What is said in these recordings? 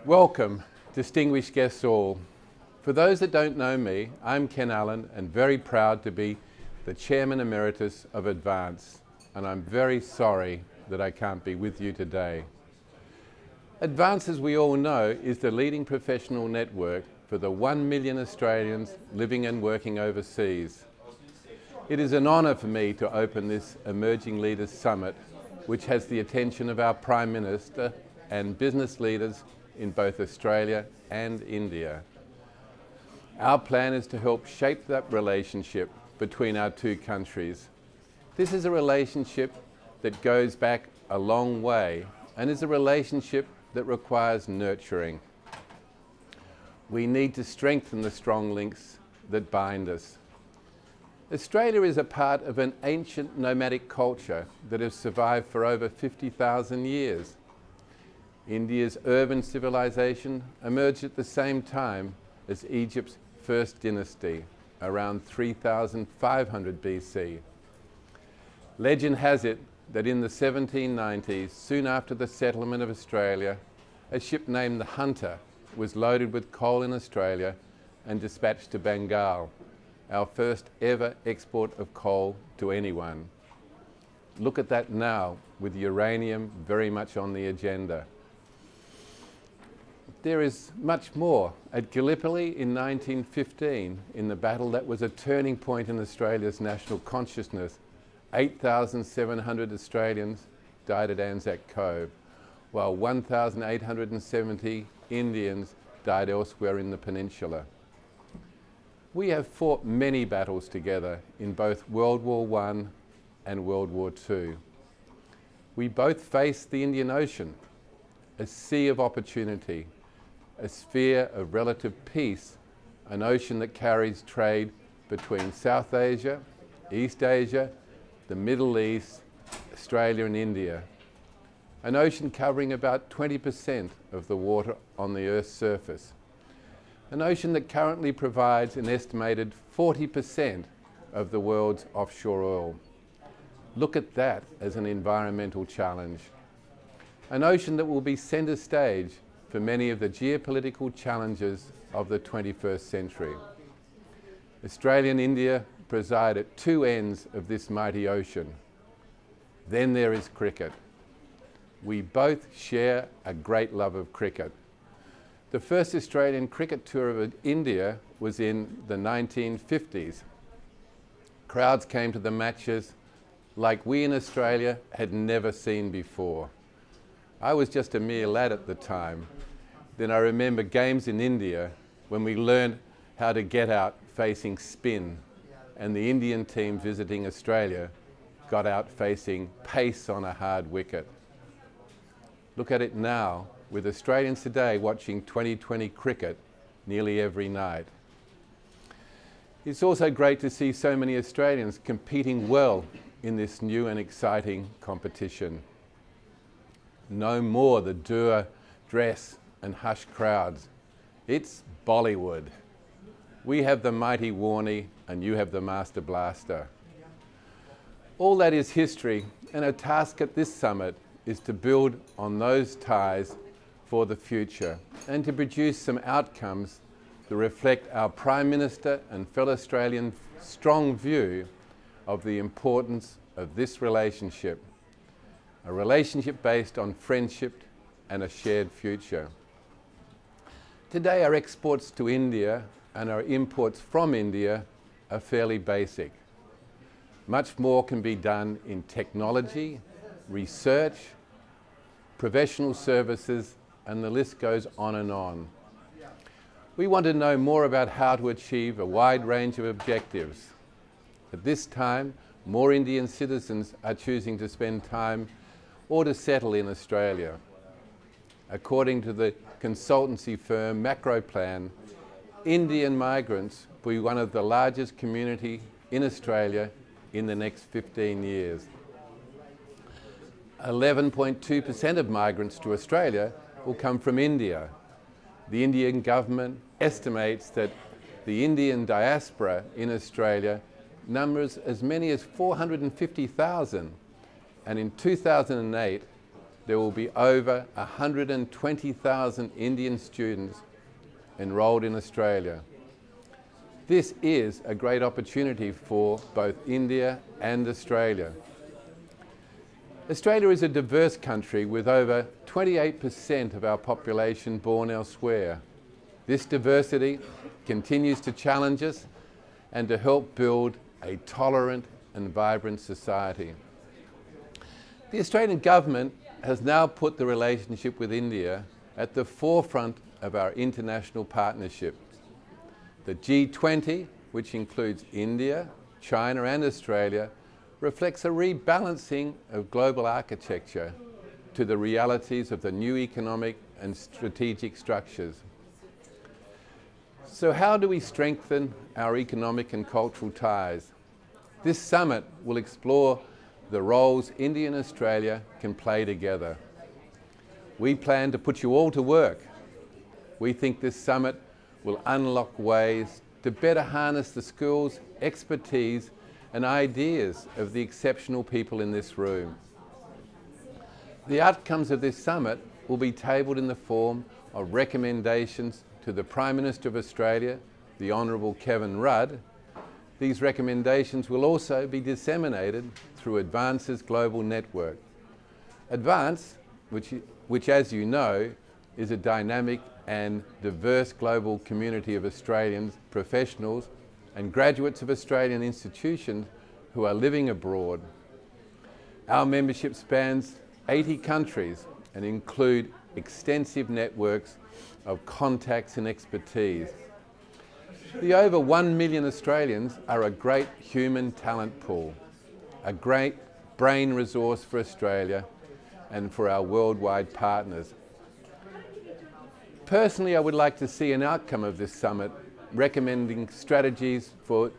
Welcome, distinguished guests all. For those that don't know me, I'm Ken Allen and very proud to be the Chairman Emeritus of Advance, and I'm very sorry that I can't be with you today. Advance, as we all know, is the leading professional network for the 1 million Australians living and working overseas. It is an honour for me to open this Emerging Leaders Summit, which has the attention of our Prime Minister and business leaders in both Australia and India. Our plan is to help shape that relationship between our two countries. This is a relationship that goes back a long way and is a relationship that requires nurturing. We need to strengthen the strong links that bind us. Australia is a part of an ancient nomadic culture that has survived for over 50,000 years. India's urban civilization emerged at the same time as Egypt's first dynasty, around 3,500 BC. Legend has it that in the 1790s, soon after the settlement of Australia, a ship named the Hunter was loaded with coal in Australia and dispatched to Bengal, our first ever export of coal to anyone. Look at that now, with uranium very much on the agenda. There is much more. At Gallipoli in 1915, in the battle that was a turning point in Australia's national consciousness, 8,700 Australians died at Anzac Cove, while 1,870 Indians died elsewhere in the peninsula. We have fought many battles together in both World War I and World War II. We both faced the Indian Ocean, a sea of opportunity, a sphere of relative peace, an ocean that carries trade between South Asia, East Asia, the Middle East, Australia and India. An ocean covering about 20% of the water on the Earth's surface. An ocean that currently provides an estimated 40% of the world's offshore oil. Look at that as an environmental challenge. An ocean that will be centre stage for many of the geopolitical challenges of the 21st century. Australia and India preside at two ends of this mighty ocean. Then there is cricket. We both share a great love of cricket. The first Australian cricket tour of India was in the 1950s. Crowds came to the matches like we in Australia had never seen before. I was just a mere lad at the time. Then I remember games in India when we learned how to get out facing spin, and the Indian team visiting Australia got out facing pace on a hard wicket. Look at it now, with Australians today watching 2020 cricket nearly every night. It's also great to see so many Australians competing well in this new and exciting competition. No more the dour dress and hushed crowds. It's Bollywood. We have the mighty Warnie and you have the Master Blaster. All that is history, and a task at this summit is to build on those ties for the future and to produce some outcomes that reflect our Prime Minister and fellow Australians' strong view of the importance of this relationship, a relationship based on friendship and a shared future. Today our exports to India and our imports from India are fairly basic. Much more can be done in technology, research, professional services, and the list goes on and on. We want to know more about how to achieve a wide range of objectives. At this time, more Indian citizens are choosing to spend time or to settle in Australia. According to the consultancy firm Macroplan, Indian migrants will be one of the largest community in Australia in the next 15 years. 11.2% of migrants to Australia will come from India. The Indian government estimates that the Indian diaspora in Australia numbers as many as 450,000, and in 2008 there will be over 120,000 Indian students enrolled in Australia. This is a great opportunity for both India and Australia. Australia is a diverse country with over 28% of our population born elsewhere. This diversity continues to challenge us and to help build a tolerant and vibrant society. The Australian government has now put the relationship with India at the forefront of our international partnership. The G20, which includes India, China and Australia, reflects a rebalancing of global architecture to the realities of the new economic and strategic structures. So how do we strengthen our economic and cultural ties? This summit will explore the roles India and Australia can play together. We plan to put you all to work. We think this summit will unlock ways to better harness the skills, expertise and ideas of the exceptional people in this room. The outcomes of this summit will be tabled in the form of recommendations to the Prime Minister of Australia, the Honourable Kevin Rudd. These recommendations will also be disseminated through Advance's global network. Advance, which as you know, is a dynamic and diverse global community of Australians, professionals and graduates of Australian institutions who are living abroad. Our membership spans 80 countries and include extensive networks of contacts and expertise. The over 1 million Australians are a great human talent pool, a great brain resource for Australia and for our worldwide partners. Personally, I would like to see an outcome of this summit recommending strategies for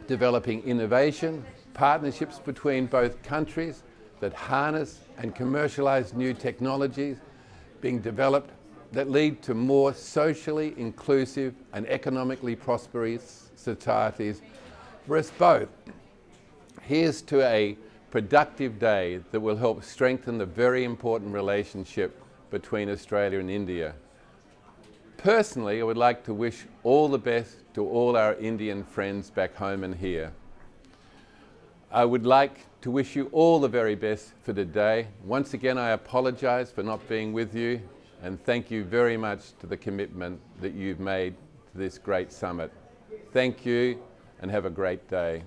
developing innovation, partnerships between both countries that harness and commercialise new technologies being developed that lead to more socially inclusive and economically prosperous societies for us both. Here's to a productive day that will help strengthen the very important relationship between Australia and India. Personally, I would like to wish all the best to all our Indian friends back home and here. I would like to wish you all the very best for today. Once again, I apologise for not being with you and thank you very much to the commitment that you've made to this great summit. Thank you and have a great day.